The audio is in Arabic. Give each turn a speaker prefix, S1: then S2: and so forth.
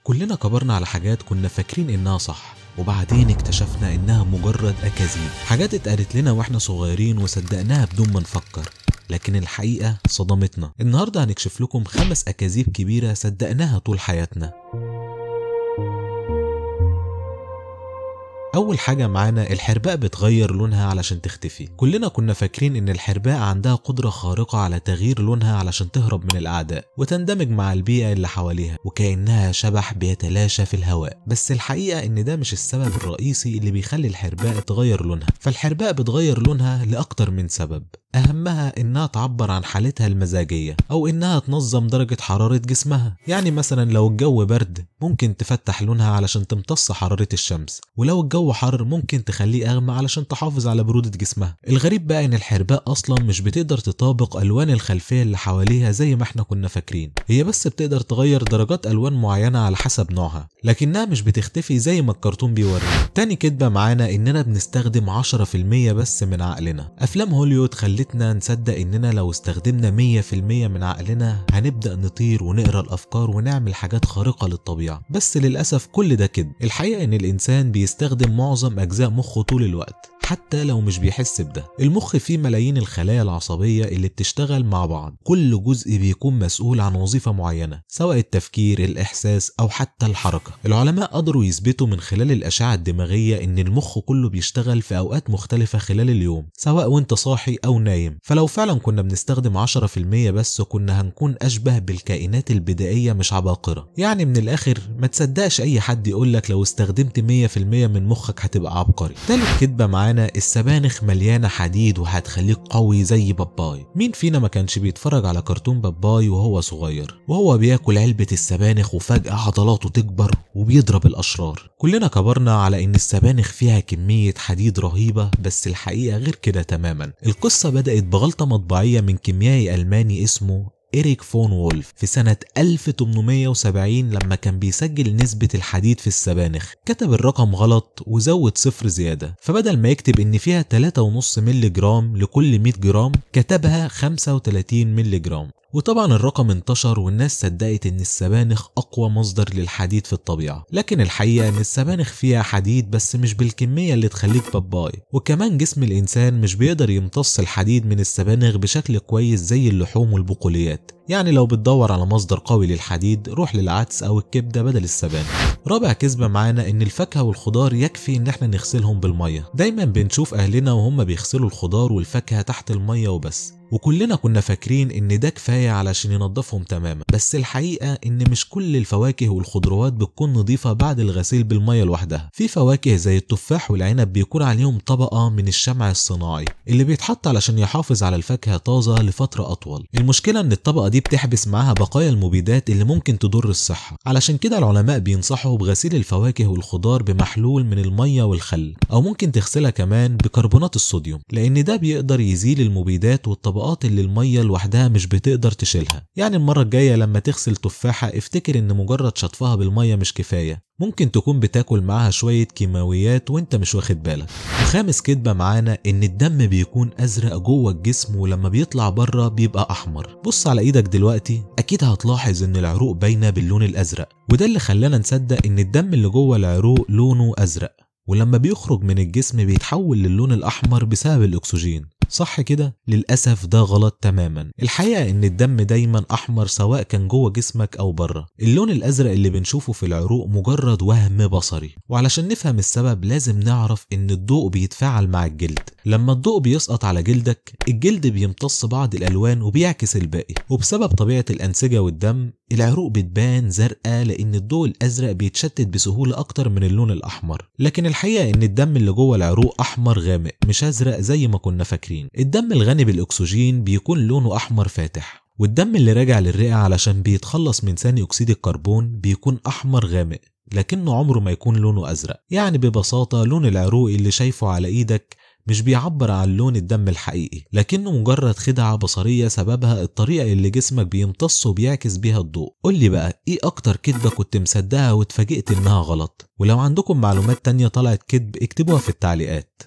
S1: كلنا كبرنا على حاجات كنا فاكرين انها صح، وبعدين اكتشفنا انها مجرد اكاذيب. حاجات اتقالت لنا واحنا صغيرين وصدقناها بدون ما نفكر، لكن الحقيقة صدمتنا. النهاردة هنكشف لكم 5 اكاذيب كبيرة صدقناها طول حياتنا. أول حاجة معانا، الحرباء بتغير لونها علشان تختفي. كلنا كنا فاكرين إن الحرباء عندها قدرة خارقة على تغيير لونها علشان تهرب من الأعداء وتندمج مع البيئة اللي حواليها، وكأنها شبح بيتلاشى في الهواء. بس الحقيقة إن ده مش السبب الرئيسي اللي بيخلي الحرباء تغير لونها. فالحرباء بتغير لونها لأكتر من سبب، أهمها إنها تعبر عن حالتها المزاجية أو إنها تنظم درجة حرارة جسمها. يعني مثلا لو الجو برد ممكن تفتح لونها علشان تمتص حرارة الشمس، ولو الجو حر ممكن تخليه أغمى علشان تحافظ على برودة جسمها. الغريب بقى إن الحرباء أصلا مش بتقدر تطابق ألوان الخلفية اللي حواليها زي ما احنا كنا فاكرين، هي بس بتقدر تغير درجات ألوان معينة على حسب نوعها، لكنها مش بتختفي زي ما الكرتون بيورينا. تاني كدبة معانا إننا بنستخدم 10% بس من عقلنا. أفلام هوليوود خلتنا نصدق إننا لو استخدمنا 100% من عقلنا هنبدأ نطير ونقرأ الأفكار ونعمل حاجات خارقة للطبيعة، بس للأسف كل ده كده. الحقيقة إن الإنسان بيستخدم معظم أجزاء مخه طول الوقت حتى لو مش بيحس بده. المخ فيه ملايين الخلايا العصبية اللي بتشتغل مع بعض، كل جزء بيكون مسؤول عن وظيفة معينة، سواء التفكير، الإحساس، أو حتى الحركة. العلماء قدروا يثبتوا من خلال الأشعة الدماغية إن المخ كله بيشتغل في أوقات مختلفة خلال اليوم، سواء وانت صاحي أو نايم. فلو فعلا كنا بنستخدم 10% بس كنا هنكون أشبه بالكائنات البدائية مش عباقرة. يعني من الآخر ما تصدقش أي حد يقولك لو استخدمت 100% من مخك هتبقى عبقري. تالت كدبة معانا، السبانخ مليانة حديد وهتخليك قوي زي باباي. مين فينا ما كانش بيتفرج على كرتون باباي وهو صغير وهو بياكل علبة السبانخ وفجأة عضلاته تكبر وبيضرب الأشرار؟ كلنا كبرنا على إن السبانخ فيها كمية حديد رهيبة، بس الحقيقة غير كده تماما. القصة بدأت بغلطة مطبعية من كيميائي ألماني اسمه إريك فون وولف في سنة 1870 لما كان بيسجل نسبة الحديد في السبانخ. كتب الرقم غلط وزود 0 زيادة، فبدل ما يكتب إن فيها 3.5 ملي جرام لكل 100 جرام كتبها 35 ملي جرام. وطبعا الرقم انتشر والناس صدقت ان السبانخ اقوى مصدر للحديد في الطبيعة. لكن الحقيقة ان السبانخ فيها حديد بس مش بالكمية اللي تخليك باباي، وكمان جسم الانسان مش بيقدر يمتص الحديد من السبانخ بشكل كويس زي اللحوم والبقوليات. يعني لو بتدور على مصدر قوي للحديد روح للعدس او الكبدة بدل السبانخ. رابع كذبة معانا ان الفاكهة والخضار يكفي ان احنا نغسلهم بالمية. دايما بنشوف اهلنا وهم بيغسلوا الخضار والفاكهة تحت المية وبس، وكلنا كنا فاكرين ان ده كفاية علشان ينضفهم تماما. بس الحقيقة ان مش كل الفواكه والخضروات بتكون نظيفة بعد الغسيل بالمية لوحدها. في فواكه زي التفاح والعنب بيكون عليهم طبقة من الشمع الصناعي اللي بيتحط علشان يحافظ على الفاكهة طازة لفترة اطول. المشكلة ان الطبقة دي بتحبس معاها بقايا المبيدات اللي ممكن تضر الصحة. علشان كده العلماء بينصحوا بغسيل الفواكه والخضار بمحلول من المية والخل، او ممكن تغسلها كمان بكربونات الصوديوم، لان ده بيقدر يزيل المبيدات والطبقات اللي المية لوحدها مش بتقدر تشيلها. يعني المرة الجاية لما تغسل تفاحة افتكر ان مجرد شطفها بالمية مش كفاية، ممكن تكون بتاكل معاها شوية كيماويات وانت مش واخد بالك. وخامس كدبة معانا ان الدم بيكون ازرق جوه الجسم ولما بيطلع بره بيبقى احمر. بص على ايدك دلوقتي اكيد هتلاحظ ان العروق باينة باللون الازرق، وده اللي خلانا نصدق ان الدم اللي جوه العروق لونه ازرق، ولما بيخرج من الجسم بيتحول للون الأحمر بسبب الأكسجين. صح كده؟ للأسف ده غلط تماما. الحقيقة إن الدم دايما أحمر سواء كان جوه جسمك أو بره. اللون الأزرق اللي بنشوفه في العروق مجرد وهم بصري، وعلشان نفهم السبب لازم نعرف إن الضوء بيتفاعل مع الجلد. لما الضوء بيسقط على جلدك الجلد بيمتص بعض الألوان وبيعكس الباقي، وبسبب طبيعة الأنسجة والدم العروق بتبان زرقاء لأن الضوء الأزرق بيتشتت بسهولة أكتر من اللون الأحمر. لكن الحقيقة إن الدم اللي جوه العروق أحمر غامق مش أزرق زي ما كنا فاكرين. الدم الغني بالأكسجين بيكون لونه أحمر فاتح، والدم اللي راجع للرئة علشان بيتخلص من ثاني أكسيد الكربون بيكون أحمر غامق، لكنه عمره ما يكون لونه أزرق. يعني ببساطة لون العروق اللي شايفه على إيدك مش بيعبر عن لون الدم الحقيقي، لكنه مجرد خدعة بصرية سببها الطريقة اللي جسمك بيمتص وبيعكس بيها الضوء. قولي بقى ايه اكتر كدبة كنت مصدقها واتفاجئت انها غلط؟ ولو عندكم معلومات تانية طلعت كدب اكتبوها في التعليقات.